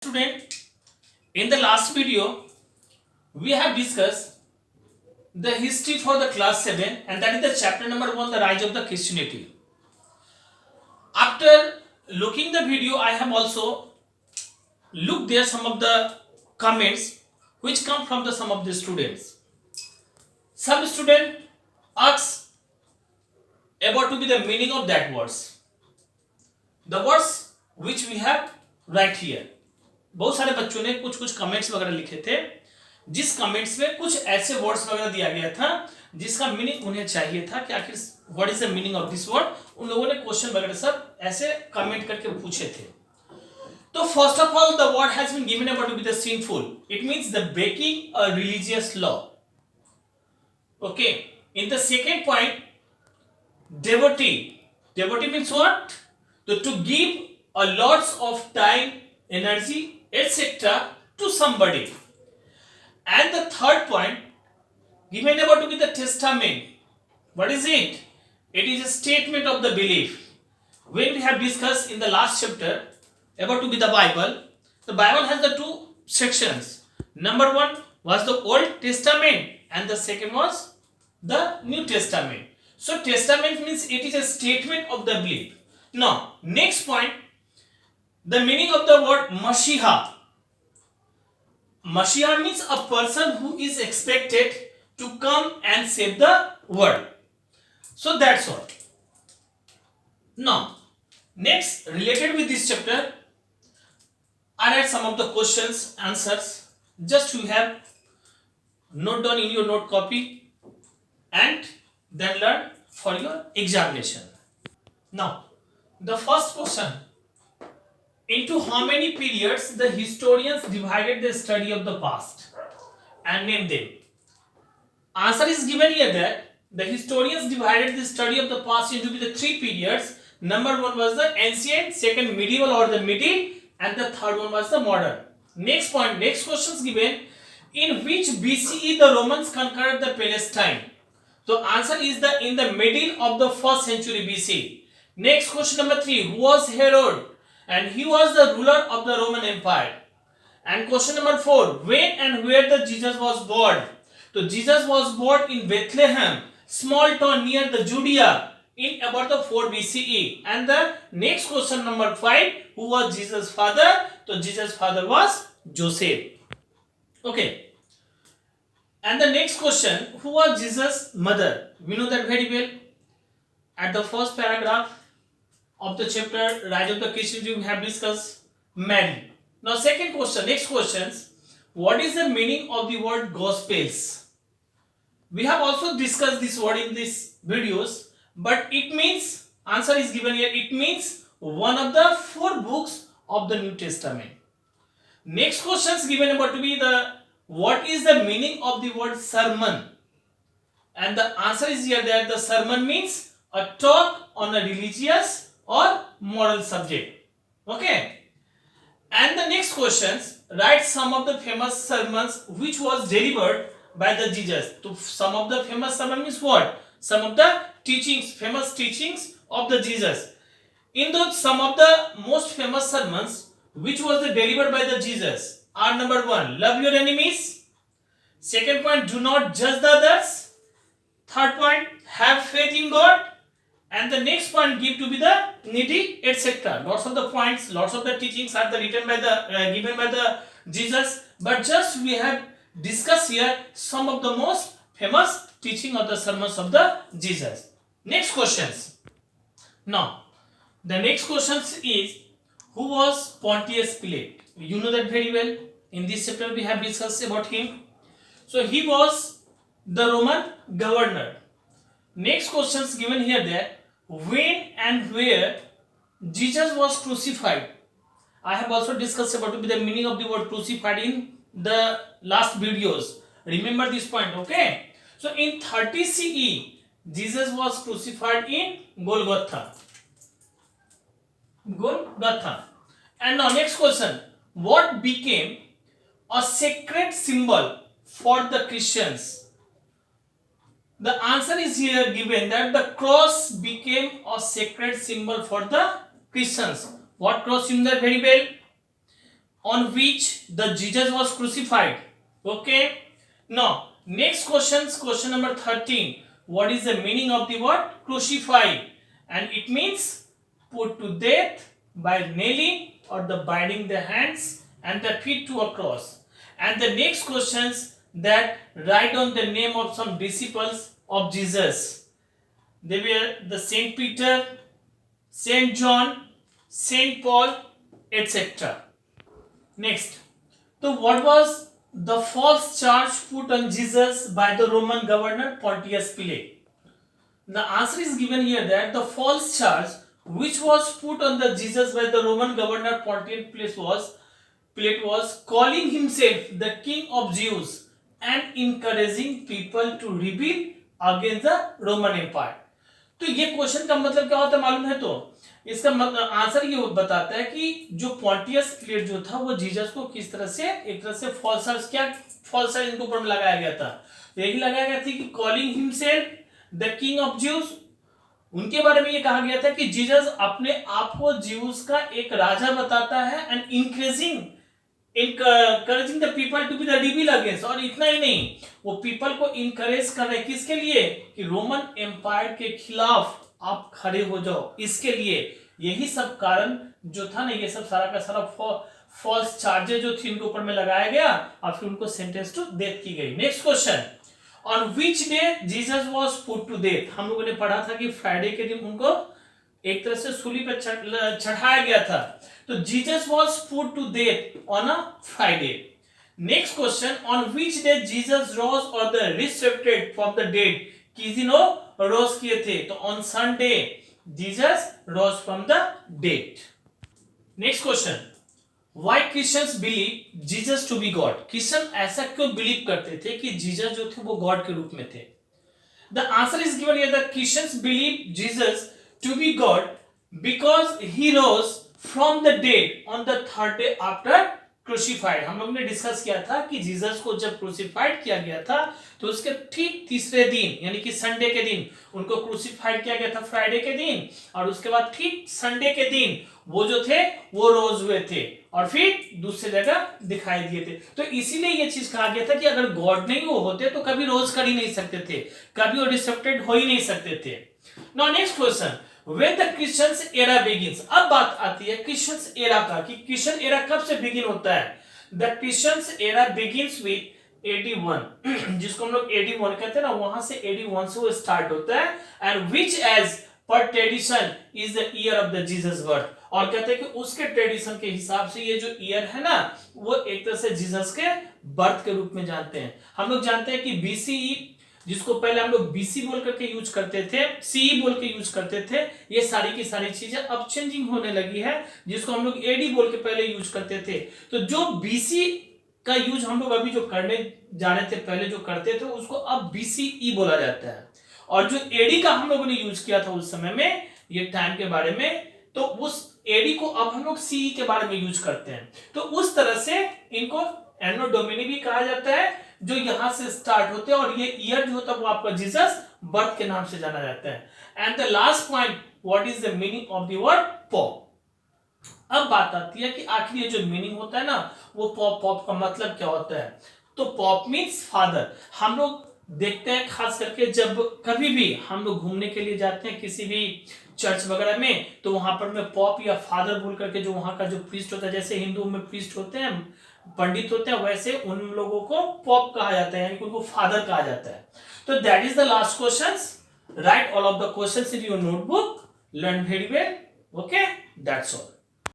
Student, in the last video we have discussed the history for the class 7, and that is the chapter number 1, the rise of the Christianity. After looking the video, I have also looked there some of the comments which come from the some of the students. Some student asks about to be the meaning of that words, the words which we have right here. बहुत सारे बच्चों ने कुछ कुछ comments वगैरह लिखे थे, जिस कमेंट्स में कुछ ऐसे वर्ड्स वगैरह दिया गया था जिसका मीनिंग उन्हें चाहिए था कि आखिर what is the meaning of this word. उन लोगों ने क्वेश्चन वगैरह सब ऐसे कमेंट करके पूछे थे. तो first of all the word has been given about to be the sinful. It means the breaking a religious law. Okay. In the second point, devotee. Devotee means what? To give a lots of time, energy, etc. to somebody. And the third point, given about to be the testament. What is it? It is a statement of the belief. When we have discussed in the last chapter about to be the Bible has the two sections. Number one was the Old Testament and the second was the New Testament. So testament means it is a statement of the belief. Now, next point, the meaning of the word Mashiach. Mashiach means a person who is expected to come and save the world. So that's all. Now, next, related with this chapter, I read some of the questions, answers. Just you have note down in your note copy and then learn for your examination. Now, the first question: into how many periods the historians divided the study of the past and named them? Answer is given here that the historians divided the study of the past into the three periods. Number one was the ancient, second medieval or the middle, and the third one was the modern. Next point, next question is given: in which BCE the Romans conquered the Palestine? So answer is in the middle of the 1st century BC. Next question number 3, who was Herod? And he was the ruler of the Roman Empire. And question number 4, when and where the Jesus was born? So Jesus was born in Bethlehem, small town near the Judea, in about the 4 BCE. And the next question number 5, who was Jesus' father? So Jesus' father was Joseph. Okay. And the next question, who was Jesus' mother? We know that very well. At the first paragraph of the chapter, Rise of the Christianity, we have discussed Mary. Now, second question, next questions. What is the meaning of the word Gospels? We have also discussed this word in these videos, but it means, answer is given here, it means one of the 4 books of the New Testament. Next questions given about to be what is the meaning of the word sermon? And the answer is here that the sermon means a talk on a religious or moral subject. Okay. And the next questions, write some of the famous sermons which was delivered by the Jesus. So some of the famous sermon means what? Some of the teachings, famous teachings of the Jesus. In those, some of the most famous sermons which was delivered by the Jesus are: number 1, love your enemies. Second point, do not judge the others. Third point, have faith in God. And the next point, give to be the needy, etc. Lots of the points, lots of the teachings are written by the given by the Jesus. But just we have discussed here some of the most famous teaching of the sermons of the Jesus. Next questions. Now, the next questions is, who was Pontius Pilate? You know that very well. In this chapter we have discussed about him. So he was the Roman governor. Next questions given here that when and where Jesus was crucified. I have also discussed about the meaning of the word crucified in the last videos. Remember this point, okay? So in 30 CE, Jesus was crucified in Golgotha. Golgotha. And now next question, what became a sacred symbol for the Christians? The answer is here given that the cross became a sacred symbol for the Christians. What cross? You know that very well. on which the Jesus was crucified. Okay, now next question number 13. What is the meaning of the word crucify? And it means put to death by nailing or the binding the hands and the feet to a cross. And the next questions that write on the name of some disciples of Jesus. They were the Saint Peter, Saint John, Saint Paul, etc. Next, so what was the false charge put on Jesus by the Roman governor Pontius Pilate? The answer is given here that the false charge which was put on the Jesus by the Roman governor Pontius Pilate was calling himself the king of Jews and encouraging people to rebel against the Roman Empire. तो ये question का मतलब क्या होता है मालूम है? तो इसका आंसर ये बताता है कि जो पॉन्टियस पिलेट जो था वो जीसस को किस तरह से एक तरह से फॉल्स चार्ज इनके ऊपर में लगाया गया था. यही लगाया गया था कि calling himself the king of Jews. उनके बारे में ये कहा गया था कि जीसस अपने आप को ज्यूज का एक राजा बताता है and encouraging the people to be the rebel against. और इतना ही नहीं, वो पीपल को इनकरेज कर रहे हैं किसके लिए? कि रोमन एम्पायर के खिलाफ आप खड़े हो जाओ, इसके लिए. यही सब कारण जो था ना, ये सब सारा का सारा फॉल्स चार्जेस जो थी इनके ऊपर में लगाया गया और फिर उनको सेंटेंस टू डेथ की गई. Next question, on which day Jesus was put to death? हम लोगों ने पढ़ा था कि फ्राइडे के दिन उनको एक तरह से सूली पर चढ़ाया गया था. तो Jesus was put to death on a Friday. Next question, on which day Jesus rose और the resurrected from the dead? किस दिन वो रोज किए थे? तो on Sunday Jesus rose from the dead. Next question, why Christians believe Jesus to be God? Christian ऐसा क्यों believe करते थे कि जीसस जो थे वो गॉड के रूप में थे? The answer is given here. The Christians believe Jesus to be God because he rose from the dead on the third day after crucified. हम लोग ने डिस्कस किया था कि जीसस को जब क्रूसिफाइड किया गया था तो उसके ठीक तीसरे दिन यानी कि संडे के दिन उनको क्रूसिफाइड किया गया था, फ्राइडे के दिन. और उसके बाद ठीक संडे के दिन वो जो थे वो रोज हुए थे और फिर दूसरी जगह दिखाई दिए थे. तो इसीलिए ये चीज कहा गया था कि अगर गॉड नहीं वो होते तो कभी रोज कर ही नहीं सकते थे, कभी वो रिसेप्टेड हो ही नहीं सकते थे. Now next question, when the Christians era begins? अब बात आती है क्रिश्चियंस एरा का कि क्रिश्चियन एरा कब से बिगिन होता है. The Christians era begins with AD 1 जिसको हम लोग AD 1 कहते हैं ना, वहां से AD 1 से वो स्टार्ट होता है. And which as per tradition is the year of the Jesus birth. और कहते हैं कि उसके ट्रेडिशन के हिसाब से ये जो ईयर है ना वो एक तरह से जीसस के बर्थ के रूप में जानते हैं. हम लोग जानते हैं कि BCE जिसको पहले हम लोग BC बोल करके यूज करते थे, CE बोल के यूज करते थे, ये सारी की सारी चीजें अब चेंजिंग होने लगी है जिसको हम लोग AD बोल के पहले यूज करते थे. तो जो BC का यूज हम लोग अभी जो करने जा रहे थे पहले जो करते थे उसको अब BCE बोला जाता है. और जो AD का हम लोगों ने यूज किया था उस समय में ये टाइम के बारे में, तो उस AD को अब हम लोग CE के बारे में यूज करते हैं. तो उस तरह से इनको एनो डोमिनी भी कहा जाता है जो यहां से स्टार्ट होते हैं. और ये ईयर जो होता है वो आपका जीसस बर्थ के नाम से जाना जाता है. And the last point, what is the meaning of the word pop? अब बात आती है कि आखिर ये जो मीनिंग होता है ना वो पॉप का मतलब क्या होता है. तो पॉप मीन्स फादर. हम लोग देखते हैं खास करके जब कभी भी हम लोग घूमने के लिए जाते हैं किसी भी चर्च वगैरह में, तो वहां पर में पॉप या फादर बोल करके जो वहां का जो प्रीस्ट होता है, जैसे हिंदू में प्रीस्ट होते हैं, पंडित होते हैं, वैसे उन लोगों को पॉप कहा जाता है यानी कि उनको फादर कहा जाता है. तो that is the last questions. Right all of the questions in your notebook. Learn very well. Okay, that's all.